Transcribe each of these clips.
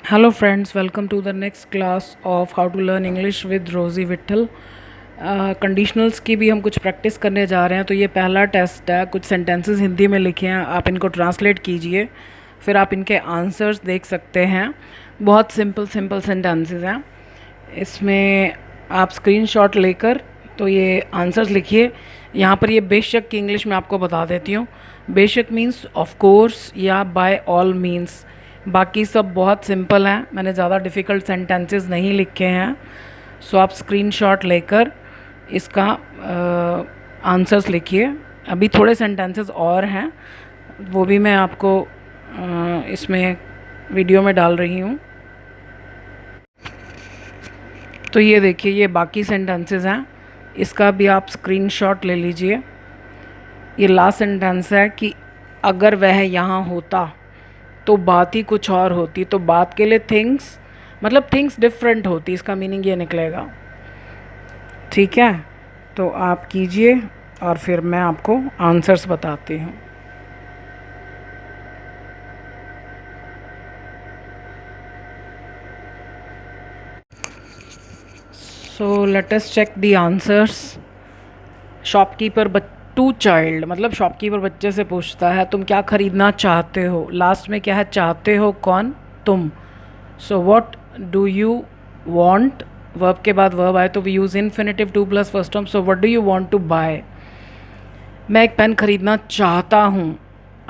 Hello friends, welcome to the next class of how to learn English with Rosie Vitthal. Conditionals की भी हम कुछ practice करने जा रहे हैं। तो ये पहला टेस्ट है। कुछ सेंटेंसेस हिंदी में लिखे हैं, आप इनको ट्रांसलेट कीजिए, फिर आप इनके आंसर्स देख सकते हैं। बहुत सिंपल सिंपल सेंटेंसेस हैं। इसमें आप स्क्रीनशॉट लेकर तो ये आंसर्स लिखिए। यहाँ पर ये बेशक की इंग्लिश में आपको बता देती हूँ। बेशक मीन्स ऑफ कोर्स या बाय ऑल मीन्स। बाकी सब बहुत सिंपल हैं, मैंने ज़्यादा डिफ़िकल्ट सेंटेंसेस नहीं लिखे हैं। सो आप स्क्रीनशॉट लेकर इसका आंसर्स लिखिए। अभी थोड़े सेंटेंसेस और हैं, वो भी मैं आपको इसमें वीडियो में डाल रही हूँ। तो ये देखिए, ये बाकी सेंटेंसेस हैं, इसका भी आप स्क्रीनशॉट ले लीजिए। ये लास्ट सेंटेंस है कि अगर वह यहाँ होता तो बात ही कुछ और होती। तो बात के लिए थिंग्स मतलब थिंग्स डिफरेंट होती, इसका मीनिंग ये निकलेगा। ठीक है, तो आप कीजिए और फिर मैं आपको आंसर्स बताती हूँ। So let us check the answers. Shopkeeper to child मतलब शॉपकीपर बच्चे से पूछता है तुम क्या खरीदना चाहते हो। लास्ट में क्या है, चाहते हो कौन, तुम। So what do you want, verb के बाद वर्ब आए तो we use infinitive to plus first term. So what do you want to buy. मैं एक पेन खरीदना चाहता हूँ।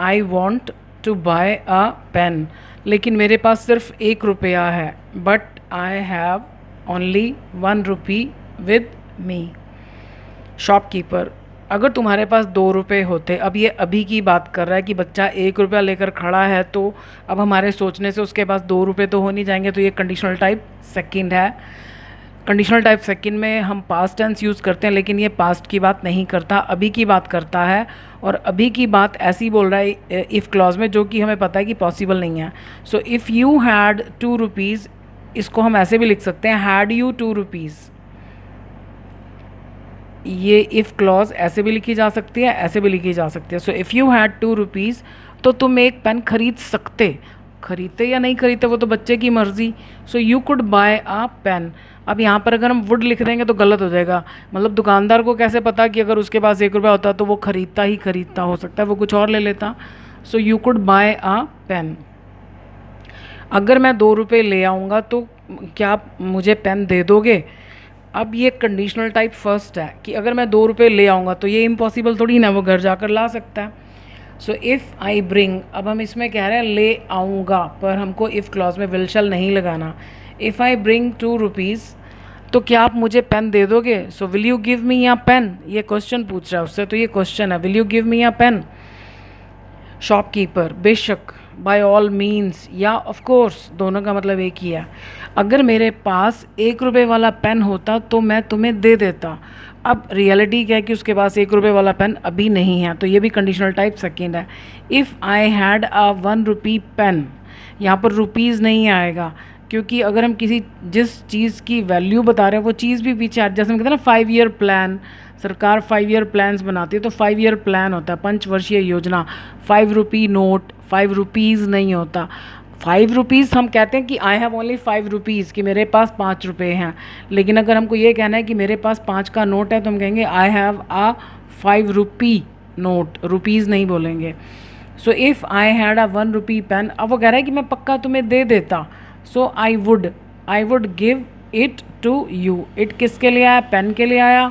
I want to buy a pen, लेकिन मेरे पास सिर्फ 1 रुपया है। But I have only 1 rupee with me. Shopkeeper, अगर तुम्हारे पास 2 रुपये होते। अब ये अभी की बात कर रहा है कि बच्चा 1 रुपया लेकर खड़ा है, तो अब हमारे सोचने से उसके पास 2 रुपये तो हो नहीं जाएंगे। तो ये कंडीशनल टाइप सेकंड है। कंडीशनल टाइप सेकंड में हम पास्ट टेंस यूज़ करते हैं, लेकिन ये पास्ट की बात नहीं करता, अभी की बात करता है। और अभी की बात ऐसी बोल रहा है इफ़ क्लॉज में, जो कि हमें पता है कि पॉसिबल नहीं है। So if you had 2 rupees, इसको हम ऐसे भी लिख सकते हैं, हैड यू 2 रुपीज़। ये इफ़ क्लॉज ऐसे भी लिखी जा सकती है, ऐसे भी लिखी जा सकती है। So if you had 2 rupees, तो तुम एक पेन खरीद सकते। खरीदते या नहीं खरीदते वो तो बच्चे की मर्ज़ी। So you could buy a pen. अब यहाँ पर अगर हम वुड लिख देंगे तो गलत हो जाएगा। मतलब दुकानदार को कैसे पता कि अगर उसके पास 1 रुपया होता तो वो खरीदता ही खरीदता, हो सकता है वो कुछ और ले लेता। So you could buy a pen. अगर मैं 2 रुपये ले आऊँगा तो क्या आप मुझे पेन दे दोगे। अब ये कंडीशनल टाइप फर्स्ट है कि अगर मैं 2 रुपये ले आऊँगा, तो ये इम्पॉसिबल थोड़ी ना, वो घर जाकर ला सकता है। सो इफ़ आई ब्रिंग, अब हम इसमें कह रहे हैं ले आऊँगा, पर हमको इफ़ क्लॉज में विल शैल नहीं लगाना। इफ़ आई ब्रिंग 2 रुपीज़, तो क्या आप मुझे पेन दे दोगे। So will you give me a pen, ये क्वेश्चन पूछ रहा है उससे, तो ये क्वेश्चन है, will you give me a pen. Shopkeeper, बेशक, बाय ऑल मीन्स या ऑफ कोर्स, दोनों का मतलब एक ही है। अगर मेरे पास 1 रुपये वाला पेन होता तो मैं तुम्हें दे देता। अब रियलिटी क्या है कि उसके पास 1 रुपये वाला पेन अभी नहीं है, तो ये भी कंडीशनल टाइप सेकेंड है। If I had a 1 rupee pen, यहाँ पर रुपीज़ नहीं आएगा, क्योंकि अगर हम किसी जिस चीज़ की वैल्यू बता रहे हैं वो चीज़ भी पीछे आ, जैसे हम कहते हैं ना 5 ईयर प्लान, सरकार 5 ईयर प्लान्स बनाती है, तो 5 ईयर प्लान होता है, पंचवर्षीय योजना। 5 रुपी नोट 5 रुपीज़ नहीं होता। 5 रुपीज़ हम कहते हैं कि आई हैव ओनली 5 रुपीज़, कि मेरे पास 5 रुपये हैं। लेकिन अगर हमको ये कहना है कि मेरे पास 5 का नोट है, तो हम कहेंगे I have a 5 rupee note, rupees नहीं बोलेंगे। So if I had a 1 rupee pen, अब वो कह रहा है कि मैं पक्का तुम्हें दे देता। So I would give it to you. It किसके लिए आया, पेन के लिए आया।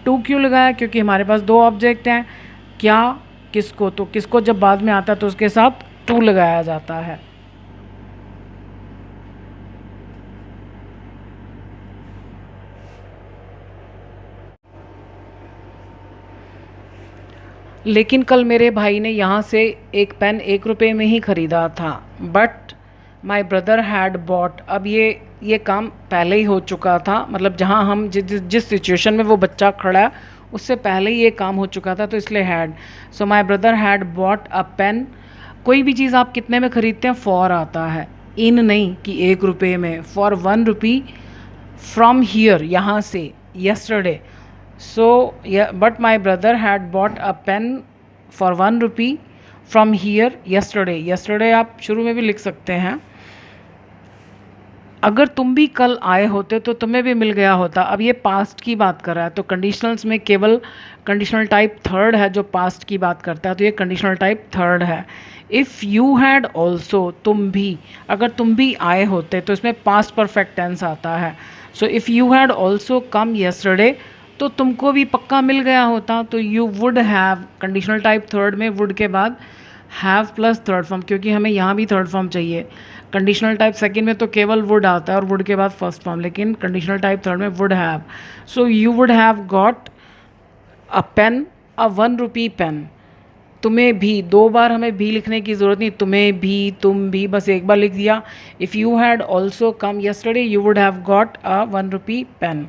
टू क्यों लगाया, क्योंकि हमारे पास 2 ऑब्जेक्ट हैं। क्या, किसको, तो किसको जब बाद में आता है तो उसके साथ टू लगाया जाता है। लेकिन कल मेरे भाई ने यहाँ से एक पेन 1 रुपये में ही ख़रीदा था। But my brother had bot, अब ये काम पहले ही हो चुका था, मतलब जहाँ हम जिस सिचुएशन में वो बच्चा खड़ा है उससे पहले ही ये काम हो चुका था, तो इसलिए had. So my brother had bought a pen. कोई भी चीज़ आप कितने में ख़रीदते हैं, फॉर आता है, इन नहीं कि 1 रुपये में। फॉर 1 रुपी फ्रॉम हियर, यहाँ से, yesterday. So yeah, but my brother had bought a pen for 1 rupee from here yesterday. Yesterday आप शुरू में भी लिख सकते हैं। अगर तुम भी कल आए होते तो तुम्हें भी मिल गया होता। अब ये पास्ट की बात कर रहा है, तो कंडीशनल्स में केवल कंडीशनल टाइप थर्ड है जो पास्ट की बात करता है, तो ये कंडीशनल टाइप थर्ड है। इफ़ यू हैड ऑल्सो, तुम भी, अगर तुम भी आए होते तो इसमें पास्ट परफेक्ट टेंस आता है। So if you had also come yesterday, तो तुमको भी पक्का मिल गया होता। तो you would have, conditional type third में वुड के बाद हैव प्लस थर्ड फॉर्म, क्योंकि हमें यहाँ भी थर्ड फॉर्म चाहिए। कंडीशनल टाइप सेकंड में तो केवल वुड आता है और वुड के बाद फर्स्ट फॉर्म, लेकिन कंडीशनल टाइप थर्ड में would have. So you would have got a pen, a 1 rupee pen. तुम्हें भी, 2 बार हमें भी लिखने की ज़रूरत नहीं, तुम्हें भी, तुम भी, बस एक बार लिख दिया। If you had also come yesterday you would have got a 1 rupee pen.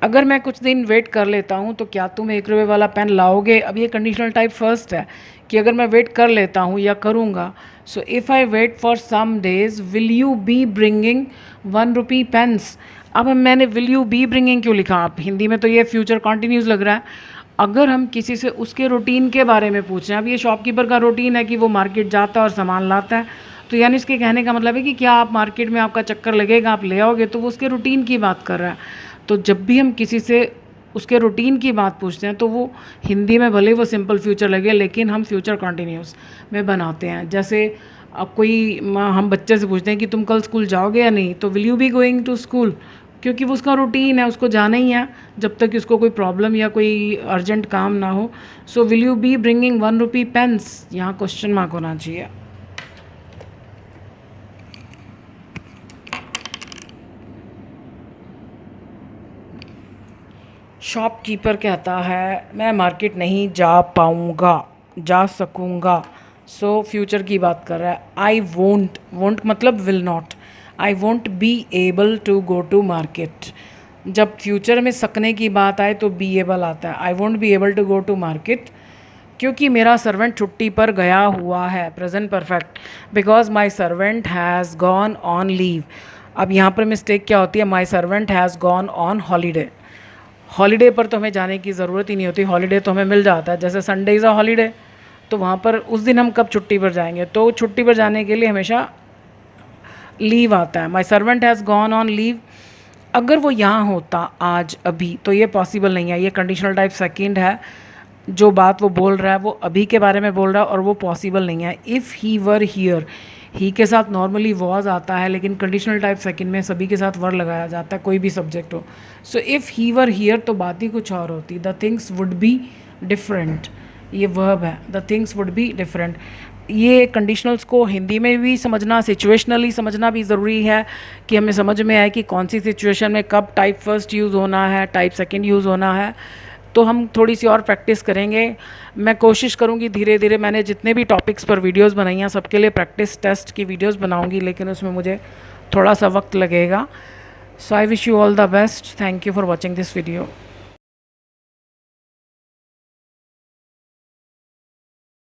अगर मैं कुछ दिन वेट कर लेता हूँ तो क्या तुम 1 रुपये वाला पेन लाओगे? अब ये कंडीशनल टाइप फर्स्ट है कि अगर मैं वेट कर लेता हूँ या करूँगा। So if I wait for some days will you be bringing 1 rupee pens. अब मैंने विल यू बी ब्रिंगिंग क्यों लिखा? आप हिंदी में तो ये फ्यूचर कॉन्टिन्यूस लग रहा है। अगर हम किसी से उसके रूटीन के बारे में पूछ रहे हैं, अब ये शॉपकीपर का रूटीन है कि वो मार्केट जाता है और सामान लाता है, तो यानी इसके कहने का मतलब है कि क्या आप मार्केट में आपका चक्कर लगेगा, आप ले आओगे, तो वो उसके रूटीन की बात कर रहा है। तो जब भी हम किसी से उसके रूटीन की बात पूछते हैं तो वो हिंदी में भले वो सिंपल फ्यूचर लगे, लेकिन हम फ्यूचर कॉन्टिन्यूस में बनाते हैं। जैसे अब कोई हम बच्चे से पूछते हैं कि तुम कल स्कूल जाओगे या नहीं, तो will you be going to school, क्योंकि वो उसका रूटीन है, उसको जाना ही है जब तक उसको कोई प्रॉब्लम या कोई अर्जेंट काम ना हो। So will you be bringing 1 rupee pens, यहाँ क्वेश्चन मार्क होना चाहिए। शॉपकीपर कहता है मैं मार्केट नहीं जा पाऊँगा, जा सकूँगा। सो फ्यूचर की बात कर रहा है। आई वोंट, वोंट मतलब will not, I won't be able to go to market. जब फ्यूचर में सकने की बात आए तो बी एबल आता है। I won't be able to go to market क्योंकि मेरा सर्वेंट छुट्टी पर गया हुआ है, present perfect. Because my servant has gone on leave. अब यहाँ पर मिस्टेक क्या होती है? My servant has gone on holiday. Holiday पर तो हमें जाने की ज़रूरत ही नहीं होती, हॉलीडे तो हमें मिल जाता है। जैसे संडे इज़ अ हॉलीडे, तो वहाँ पर उस दिन हम कब छुट्टी पर जाएंगे? तो छुट्टी पर जाने के लिए हमेशा लीव आता है। My servant has gone on leave. अगर वो यहाँ होता आज अभी तो ये पॉसिबल नहीं है, ये कंडीशनल टाइप सेकंड है। जो बात वो बोल रहा है वो अभी के बारे में बोल रहा है और वो पॉसिबल नहीं है। इफ़ ही वर हियर, ही के साथ नॉर्मली वॉज आता है, लेकिन कंडीशनल टाइप सेकंड में सभी के साथ वर लगाया जाता है, कोई भी सब्जेक्ट हो। So if he were here तो बात ही कुछ और होती। The things would be different, ये वर्ब है, the things would be different. ये कंडीशनल्स को हिंदी में भी समझना, सिचुएशनली समझना भी ज़रूरी है कि हमें समझ में आए कि कौन सी सिचुएशन में कब टाइप फर्स्ट यूज़ होना है, टाइप सेकंड यूज़ होना है। तो हम थोड़ी सी और प्रैक्टिस करेंगे। मैं कोशिश करूँगी धीरे धीरे, मैंने जितने भी टॉपिक्स पर वीडियोस बनाई हैं सबके लिए प्रैक्टिस टेस्ट की वीडियोस बनाऊँगी, लेकिन उसमें मुझे थोड़ा सा वक्त लगेगा। So I wish you all the best. Thank you for watching this video.